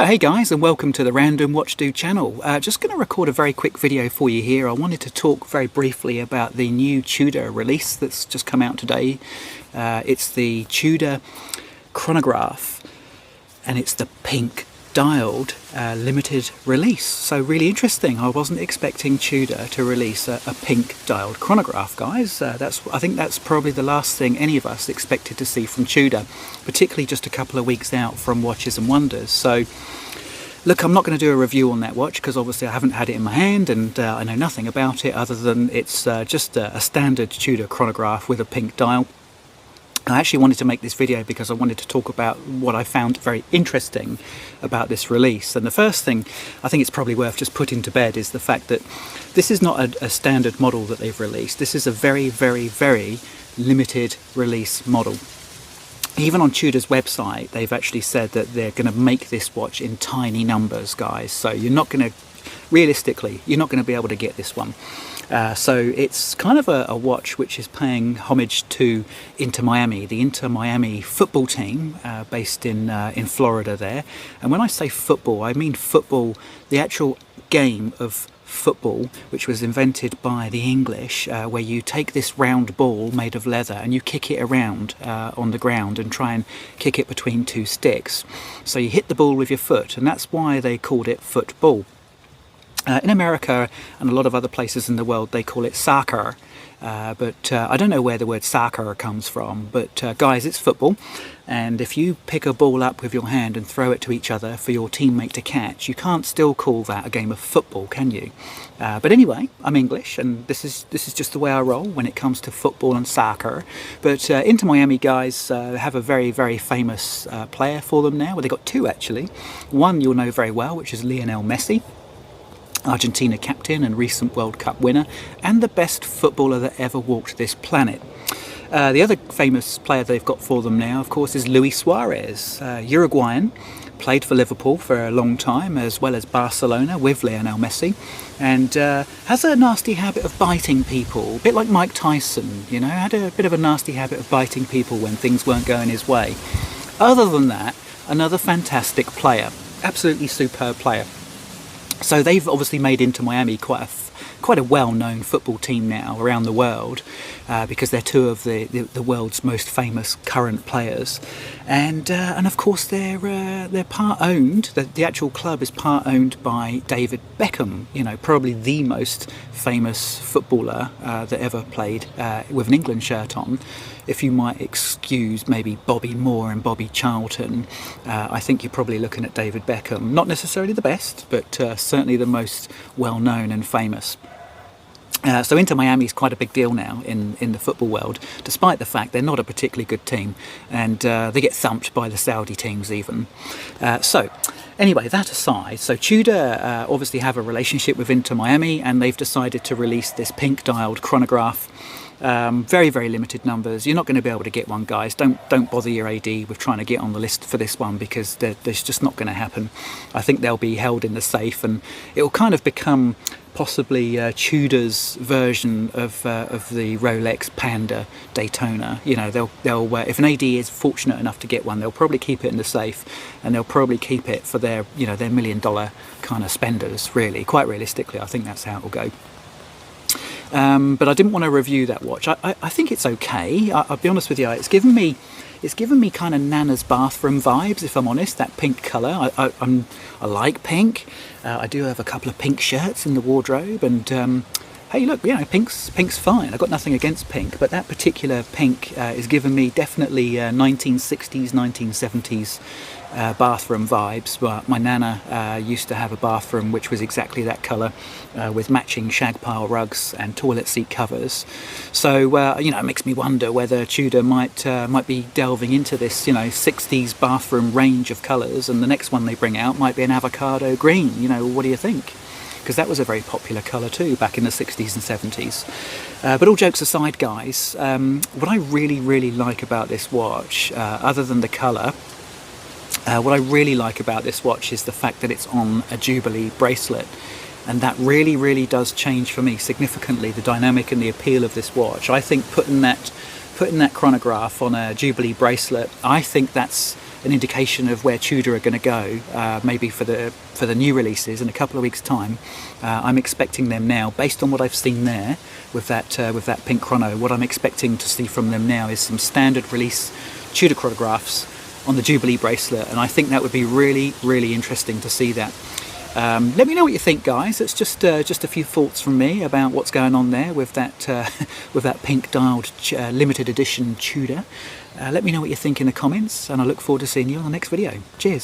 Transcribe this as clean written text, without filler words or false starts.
So hey guys, and welcome to the Random Watch Do channel. Just going to record a very quick video for you here. I wanted to talk very briefly about the new TUDOR release that's just come out today. It's the TUDOR Chronograph, and it's the pink dialed limited release. So really interesting. I wasn't expecting TUDOR to release a pink dialed chronograph, guys. I think that's probably the last thing any of us expected to see from TUDOR, particularly just a couple of weeks out from Watches and Wonders. So look, I'm not going to do a review on that watch because obviously I haven't had it in my hand, and I know nothing about it other than it's just a standard TUDOR chronograph with a pink dial. I actually wanted to make this video because I wanted to talk about what I found very interesting about this release. And the first thing I think it's probably worth just putting to bed is the fact that this is not a standard model that they've released. This is a very, very, very limited release model. Even on TUDOR's website, they've actually said that they're going to make this watch in tiny numbers, guys. So you're not going to, realistically, you're not going to be able to get this one. So it's kind of a watch which is paying homage to Inter Miami, the Inter Miami football team based in Florida there. And when I say football, I mean football, the actual game of football, which was invented by the English, where you take this round ball made of leather and you kick it around on the ground and try and kick it between two sticks. So you hit the ball with your foot, and that's why they called it football. In America and a lot of other places in the world, they call it soccer, but I don't know where the word soccer comes from, but guys, it's football, and if you pick a ball up with your hand and throw it to each other for your teammate to catch, you can't still call that a game of football, can you? But anyway, I'm English, and this is just the way I roll when it comes to football and soccer. But Inter Miami, guys, have a very, very famous player for them now. Well, they've got two actually. One you'll know very well, which is Lionel Messi, Argentina captain and recent World Cup winner, and the best footballer that ever walked this planet. The other famous player they've got for them now, of course, is Messi Suarez, Uruguayan, played for Liverpool for a long time, as well as Barcelona with Lionel Messi, and has a nasty habit of biting people, a bit like Mike Tyson, you know, had a bit of a nasty habit of biting people when things weren't going his way. Other than that, another fantastic player, absolutely superb player. So they've obviously made Inter Miami quite a well-known football team now around the world, because they're two of the world's most famous current players, and of course they're part owned. The actual club is part owned by David Beckham, you know, probably the most famous footballer that ever played with an England shirt on. If you might excuse maybe Bobby Moore and Bobby Charlton, I think you're probably looking at David Beckham. Not necessarily the best, but certainly the most well-known and famous. So Inter Miami is quite a big deal now in the football world, despite the fact they're not a particularly good team, and they get thumped by the Saudi teams even. So anyway, that aside, so TUDOR obviously have a relationship with Inter Miami, and they've decided to release this pink dialed chronograph. Very, very limited numbers. You're not going to be able to get one, guys. Don't bother your AD with trying to get on the list for this one, because there's just not going to happen. I think they'll be held in the safe, and it will kind of become possibly TUDOR's version of the Rolex Panda Daytona. You know, they'll if an AD is fortunate enough to get one, they'll probably keep it in the safe, and they'll probably keep it for their, you know, their $1 million kind of spenders. Really, quite realistically, I think that's how it will go. But I didn't want to review that watch. I think it's okay. I'll be honest with you, it's given me kind of Nana's bathroom vibes, if I'm honest. That pink colour, I like pink. I do have a couple of pink shirts in the wardrobe, and hey, look, you know, pink's fine. I've got nothing against pink, but that particular pink is giving me definitely 1960s, 1970s bathroom vibes. But my Nana used to have a bathroom which was exactly that colour, with matching shag pile rugs and toilet seat covers. So you know, it makes me wonder whether TUDOR might be delving into this, you know, 60s bathroom range of colours, and the next one they bring out might be an avocado green. You know, what do you think? Because that was a very popular colour too back in the 60s and 70s. But all jokes aside, guys, what I really, really like about this watch, other than the colour, what I really like about this watch is the fact that it's on a Jubilee bracelet, and that really, really does change for me significantly the dynamic and the appeal of this watch. I think putting that chronograph on a Jubilee bracelet, I think that's an indication of where Tudor are going to go, maybe for the new releases in a couple of weeks' time. I'm expecting them now, based on what I've seen there with that pink chrono. What I'm expecting to see from them now is some standard release Tudor chronographs on the Jubilee bracelet, and I think that would be really, really interesting to see that. Let me know what you think, guys. It's just a few thoughts from me about what's going on there with that pink dialed limited edition Tudor. Let me know what you think in the comments, and I look forward to seeing you on the next video. Cheers.